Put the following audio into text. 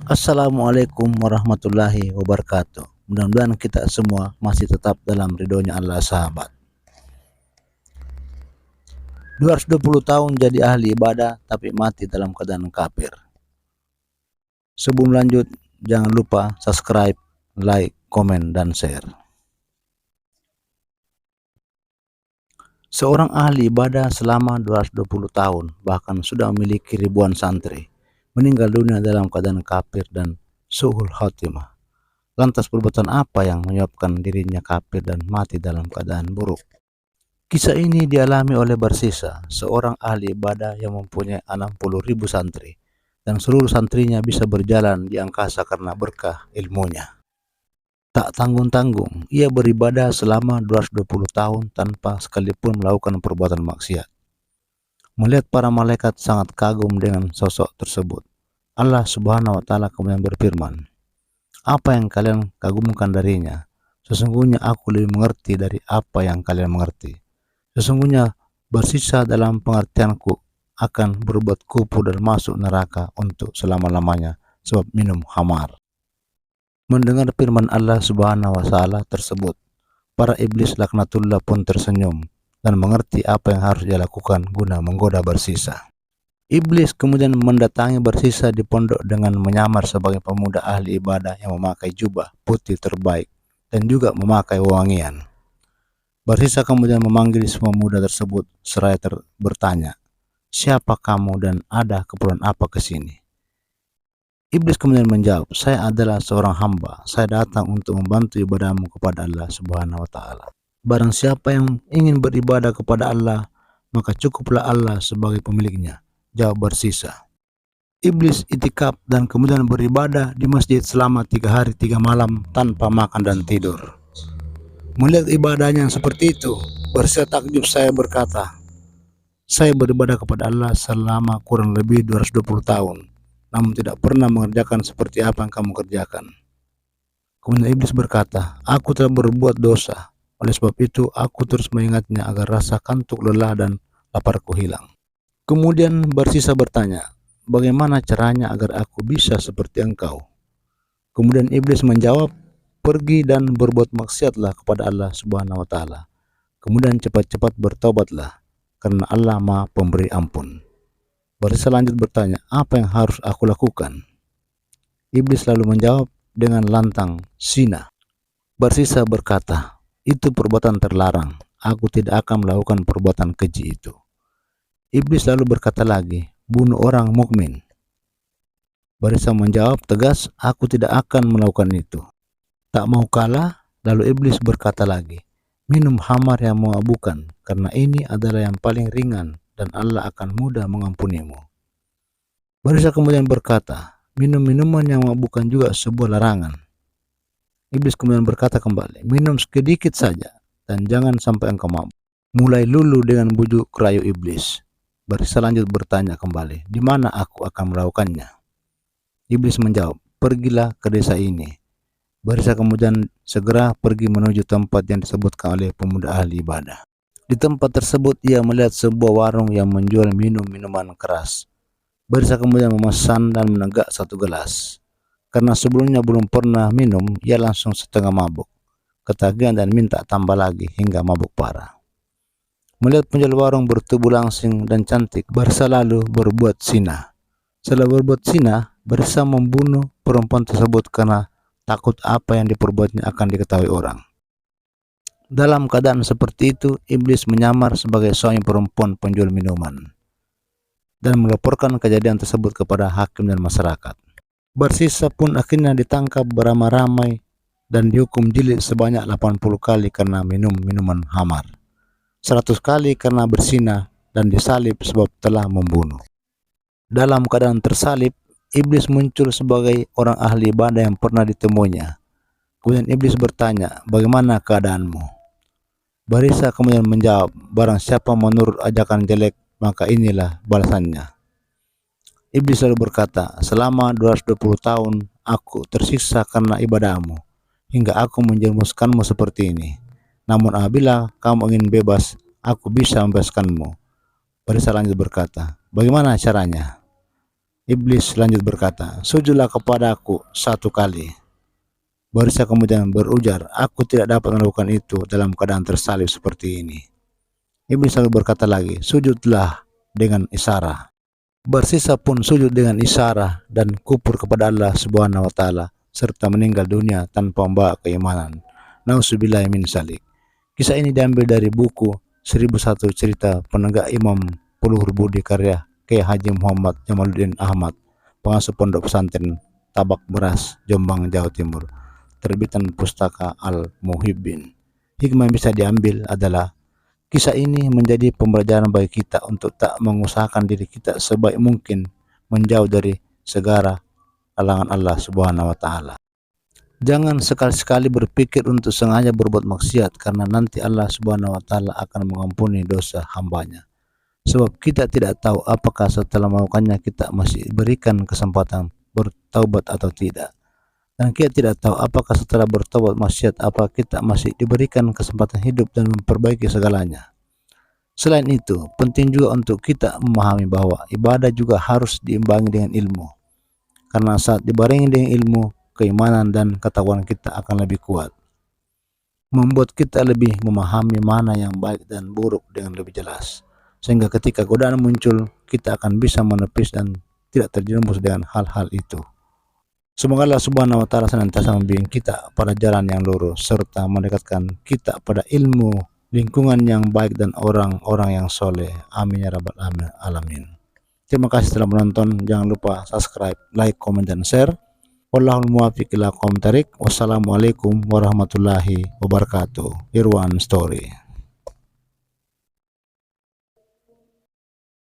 Assalamualaikum warahmatullahi wabarakatuh. Mudah-mudahan kita semua masih tetap dalam ridhonya Allah, sahabat. 220 tahun jadi ahli ibadah tapi mati dalam keadaan kafir. Sebelum lanjut, jangan lupa subscribe, like, komen, dan share. Seorang ahli ibadah selama 220 tahun, bahkan sudah memiliki ribuan santri, meninggal dunia dalam keadaan kafir dan su'ul khotimah. Lantas perbuatan apa yang menyebabkan dirinya kafir dan mati dalam keadaan buruk? Kisah ini dialami oleh Barsisa, seorang ahli ibadah yang mempunyai 60.000 santri, dan seluruh santrinya bisa berjalan di angkasa karena berkah ilmunya. Tak tanggung-tanggung, ia beribadah selama 220 tahun tanpa sekalipun melakukan perbuatan maksiat. Melihat para malaikat sangat kagum dengan sosok tersebut, Allah Subhanahu wa Ta'ala kemudian berfirman, "Apa yang kalian kagumkan darinya? Sesungguhnya aku lebih mengerti dari apa yang kalian mengerti. Sesungguhnya Barsisa dalam pengertianku akan berbuat kupu dan masuk neraka untuk selama-lamanya sebab minum khamar." Mendengar firman Allah Subhanahu wa Ta'ala tersebut, para iblis laknatullah pun tersenyum dan mengerti apa yang harus dia lakukan guna menggoda Barsisa. Iblis kemudian mendatangi Barsisa di pondok dengan menyamar sebagai pemuda ahli ibadah yang memakai jubah putih terbaik dan juga memakai wewangian. Barsisa kemudian memanggil semua pemuda tersebut seraya bertanya, "Siapa kamu dan ada keperluan apa ke sini?" Iblis kemudian menjawab, "Saya adalah seorang hamba. Saya datang untuk membantu ibadahmu kepada Allah Subhanahu wa Ta'ala. Barang siapa yang ingin beribadah kepada Allah, maka cukuplah Allah sebagai pemiliknya," jawab Barsisa. Iblis itikaf dan kemudian beribadah di masjid selama 3 hari 3 malam tanpa makan dan tidur. Melihat ibadahnya yang seperti itu, Barsisa takjub, saya berkata, "Saya beribadah kepada Allah selama kurang lebih 220 tahun, namun tidak pernah mengerjakan seperti apa yang kamu kerjakan." Kemudian iblis berkata, "Aku telah berbuat dosa. Oleh sebab itu, aku terus mengingatnya agar rasa kantuk, lelah, dan laparku hilang." Kemudian Barsisa bertanya, "Bagaimana caranya agar aku bisa seperti engkau?" Kemudian iblis menjawab, "Pergi dan berbuat maksiatlah kepada Allah Subhanahu wa Ta'ala. Kemudian cepat-cepat bertobatlah, karena Allah Maha Pemberi Ampun." Barsisa lanjut bertanya, "Apa yang harus aku lakukan?" Iblis lalu menjawab dengan lantang, "Zina." Barsisa berkata, "Itu perbuatan terlarang. Aku tidak akan melakukan perbuatan keji itu." Iblis lalu berkata lagi, "Bunuh orang mukmin." Barsisa menjawab tegas, "Aku tidak akan melakukan itu." Tak mau kalah, lalu iblis berkata lagi, "Minum khamar yang memabukkan, karena ini adalah yang paling ringan dan Allah akan mudah mengampunimu." Barsisa kemudian berkata, "Minum minuman yang memabukkan juga sebuah larangan." Iblis kemudian berkata kembali, "Minum sedikit saja dan jangan sampai engkau mabuk." Mulai lulu dengan bujuk rayu iblis, Barsisa lanjut bertanya kembali, "Di mana aku akan melakukannya?" Iblis menjawab, "Pergilah ke desa ini." Barsisa kemudian segera pergi menuju tempat yang disebutkan oleh pemuda ahli ibadah. Di tempat tersebut ia melihat sebuah warung yang menjual minuman keras. Barsisa kemudian memesan dan menegak 1 gelas. Karena sebelumnya belum pernah minum, ia langsung setengah mabuk, ketagihan dan minta tambah lagi hingga mabuk parah. Melihat penjual warung bertubuh langsing dan cantik, Barsisa lalu berbuat zina. Setelah berbuat zina, Barsisa membunuh perempuan tersebut karena takut apa yang diperbuatnya akan diketahui orang. Dalam keadaan seperti itu, iblis menyamar sebagai seorang perempuan penjual minuman dan melaporkan kejadian tersebut kepada hakim dan masyarakat. Barsisa pun akhirnya ditangkap beramai-ramai dan dihukum jilid sebanyak 80 kali karena minum minuman khamar, 100 kali karena berzina, dan disalib sebab telah membunuh. Dalam keadaan tersalib, iblis muncul sebagai orang ahli ibadah yang pernah ditemuinya. Kemudian iblis bertanya, "Bagaimana keadaanmu?" Barsisa kemudian menjawab, "Barang siapa menurut ajakan jelek, maka inilah balasannya." Iblis lalu berkata, "Selama 220 tahun aku tersiksa karena ibadahmu, hingga aku menjerumuskanmu seperti ini. Namun apabila kamu ingin bebas, aku bisa membebaskanmu." Barsisa lanjut berkata, "Bagaimana caranya?" Iblis lanjut berkata, "Sujudlah kepadaku 1 kali." Barisa kemudian berujar, "Aku tidak dapat melakukan itu dalam keadaan tersalib seperti ini." Iblis lalu berkata lagi, "Sujudlah dengan isyarat." Barsisa pun sujud dengan isyarat dan kufur kepada Allah Subhanahu wa taala serta meninggal dunia tanpa membawa keimanan. Nauzubillahi min dzalik. Kisah ini diambil dari buku 1001 Cerita Penegak Imam Puluhur Budi karya Kiai Haji Muhammad Jamaluddin Ahmad, pengasuh Pondok Pesantren Tabak Beras, Jombang, Jawa Timur, terbitan Pustaka Al-Muhibbin. Hikmah yang bisa diambil adalah kisah ini menjadi pembelajaran bagi kita untuk tak mengusahakan diri kita sebaik mungkin menjauh dari segala halangan Allah Subhanahu wa taala. Jangan sekali-sekali berpikir untuk sengaja berbuat maksiat, karena nanti Allah Subhanahu wa taala akan mengampuni dosa hambanya. Sebab kita tidak tahu apakah setelah melakukannya kita masih diberikan kesempatan bertaubat atau tidak. Dan kita tidak tahu apakah setelah bertobat maksiat apa kita masih diberikan kesempatan hidup dan memperbaiki segalanya. Selain itu, penting juga untuk kita memahami bahwa ibadah juga harus diimbangi dengan ilmu. Karena saat dibarengi dengan ilmu, keimanan dan ketakwaan kita akan lebih kuat, membuat kita lebih memahami mana yang baik dan buruk dengan lebih jelas, sehingga ketika godaan muncul kita akan bisa menepis dan tidak terjerumus dengan hal-hal itu. Semoga Allah Subhanahu wa taala senantiasa membimbing kita pada jalan yang lurus serta mendekatkan kita pada ilmu, lingkungan yang baik dan orang-orang yang soleh. Amin ya rabbal alamin. Terima kasih telah menonton. Jangan lupa subscribe, like, komen, dan share. Wallahul muwaffiq ila aqwamit thoriq. Wassalamualaikum warahmatullahi wabarakatuh. Irwan Story.